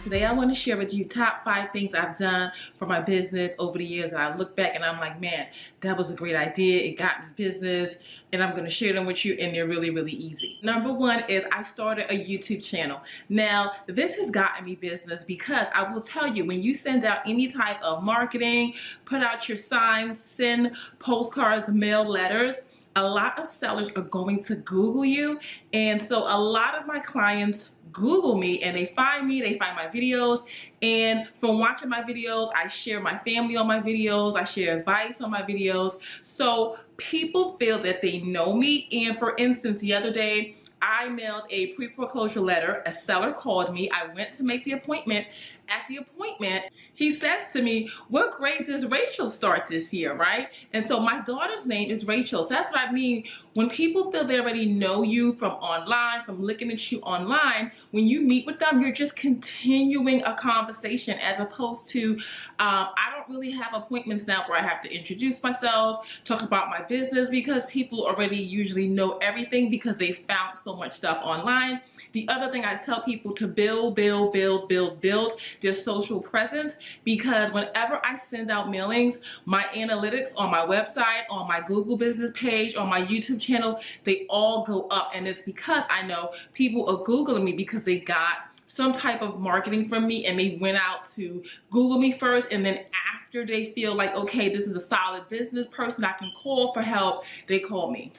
Today I want to share with you top 5 things I've done for my business over the years, and I look back and I'm like, man, that was a great idea. It got me business, and I'm going to share them with you, and they're really, really easy. Number 1 is I started a YouTube channel. Now, this has gotten me business because I will tell you, when you send out any type of marketing, put out your signs, send postcards, mail letters, a lot of sellers are going to Google you. And so a lot of my clients Google me and they find me, they find my videos, and from watching my videos, I share my family on my videos, I share advice on my videos. So people feel that they know me. And for instance, the other day, I mailed a pre-foreclosure letter. A seller called me. I went to make the appointment. At the appointment, he says to me, what grade does Rachel start this year, right? And so my daughter's name is Rachel. So that's what I mean. When people feel they already know you from online, from looking at you online, when you meet with them, you're just continuing a conversation, as opposed to, I don't really have appointments now where I have to introduce myself, talk about my business, because people already usually know everything because they found so much stuff online. The other thing I tell people to build their social presence, because whenever I send out mailings, my analytics on my website, on my Google business page, on my YouTube channel, they all go up. And it's because I know people are Googling me because they got some type of marketing from me and they went out to Google me first, and then after they feel like, okay, this is a solid business person I can call for help, they call me.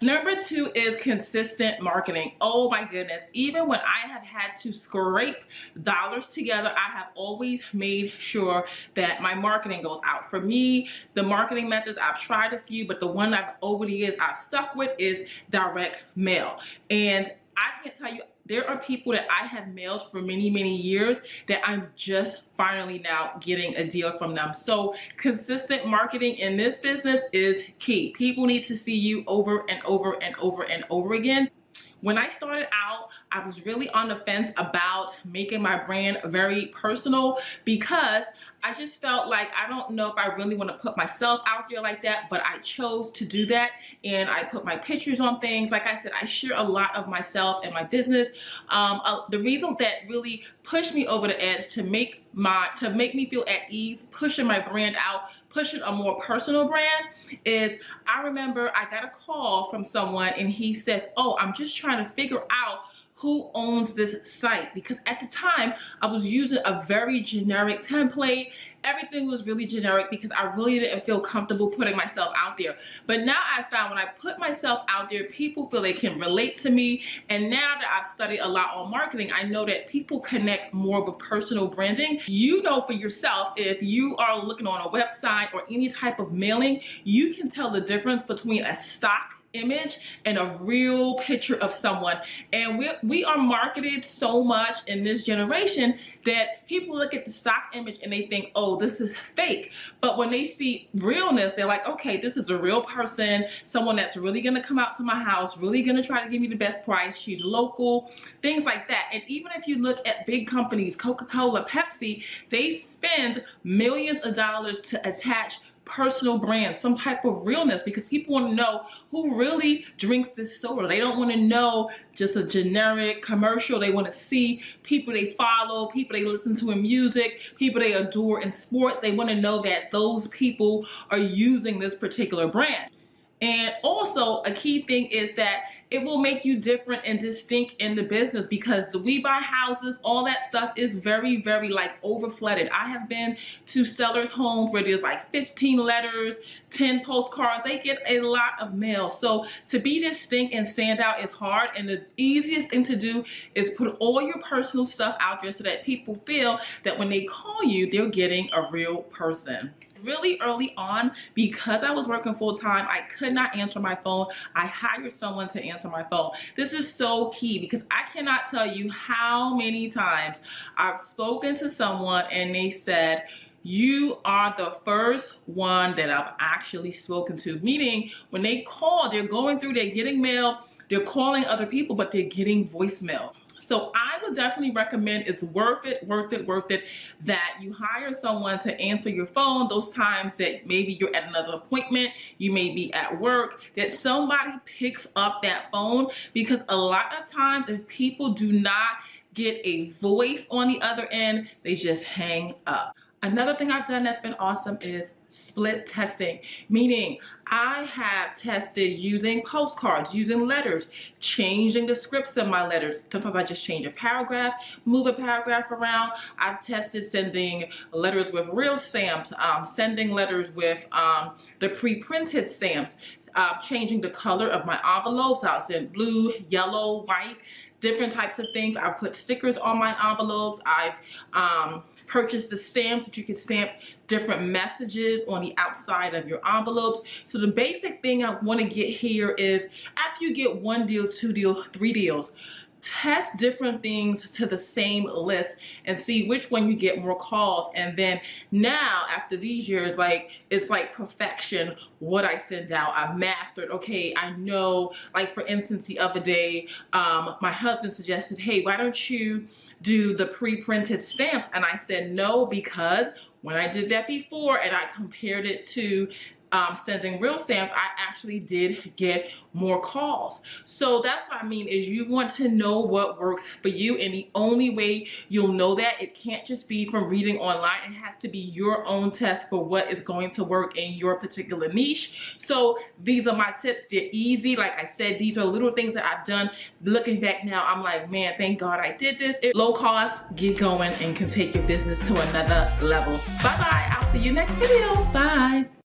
Number 2 is consistent marketing. Oh my goodness. Even when I have had to scrape dollars together, I have always made sure that my marketing goes out. For me, the marketing methods, I've tried a few, but the one I've over the years I've stuck with is direct mail. And I can't tell you, there are people that I have mailed for many, many years that I'm just finally now getting a deal from them. So consistent marketing in this business is key. People need to see you over and over and over and over again. When I started out, I was really on the fence about making my brand very personal, because I just felt like, I don't know if I really want to put myself out there like that, but I chose to do that. And I put my pictures on things. Like I said, I share a lot of myself and my business. The reason that really pushed me over the edge to make me feel at ease, pushing my brand out, pushing a more personal brand, is I remember I got a call from someone and he says, oh, I'm just trying to figure out who owns this site, because at the time I was using a very generic template. Everything was really generic because I really didn't feel comfortable putting myself out there. But now I found when I put myself out there, people feel they can relate to me. And now that I've studied a lot on marketing, I know that people connect more with personal branding. You know for yourself, if you are looking on a website or any type of mailing, you can tell the difference between a stock image and a real picture of someone. And we are marketed so much in this generation that people look at the stock image and they think, oh, this is fake. But when they see realness, they're like, okay, this is a real person, someone that's really gonna come out to my house, really gonna try to give me the best price, she's local, things like that. And even if you look at big companies, Coca-Cola, Pepsi, they spend millions of dollars to attach personal brands, some type of realness, because people want to know who really drinks this soda. They don't want to know just a generic commercial. They want to see people they follow, people they listen to in music, people they adore in sports. They want to know that those people are using this particular brand. And also a key thing is that it will make you different and distinct in the business, because the We Buy Houses, all that stuff is very, very like over flooded. I have been to sellers' homes where there's like 15 letters, 10 postcards. They get a lot of mail. So to be distinct and stand out is hard. And the easiest thing to do is put all your personal stuff out there so that people feel that when they call you, they're getting a real person. Really early on, because I was working full-time, I could not answer my phone. I hired someone to answer my phone. This is so key, because I cannot tell you how many times I've spoken to someone and they said, you are the first one that I've actually spoken to. Meaning when they call, they're going through, they're getting mail, they're calling other people, but they're getting voicemail. So I would definitely recommend, it's worth it that you hire someone to answer your phone those times that maybe you're at another appointment, you may be at work, that somebody picks up that phone, because a lot of times if people do not get a voice on the other end, they just hang up. Another thing I've done that's been awesome is split testing, meaning I have tested using postcards, using letters, changing the scripts of my letters. Sometimes I just change a paragraph, move a paragraph around. I've tested sending letters with real stamps, sending letters with the pre-printed stamps, changing the color of my envelopes. I'll send blue, yellow, white, different types of things. I've put stickers on my envelopes. I've purchased the stamps that you can stamp different messages on the outside of your envelopes. So the basic thing I want to get here is after you get 1 deal, 2 deals, 3 deals, test different things to the same list and see which one you get more calls. And then now after these years, like it's like perfection what I send out. I've mastered, okay, I know, like for instance the other day my husband suggested, hey, why don't you do the pre-printed stamps? And I said no, because when I did that before and I compared it to sending real stamps, I actually did get more calls. So that's what I mean is you want to know what works for you, and the only way you'll know that, it can't just be from reading online. It has to be your own test for what is going to work in your particular niche. So these are my tips. They're easy. Like I said, these are little things that I've done. Looking back now, I'm like, man, thank God I did this. Low cost, get going, and can take your business to another level. Bye bye. I'll see you next video. Bye.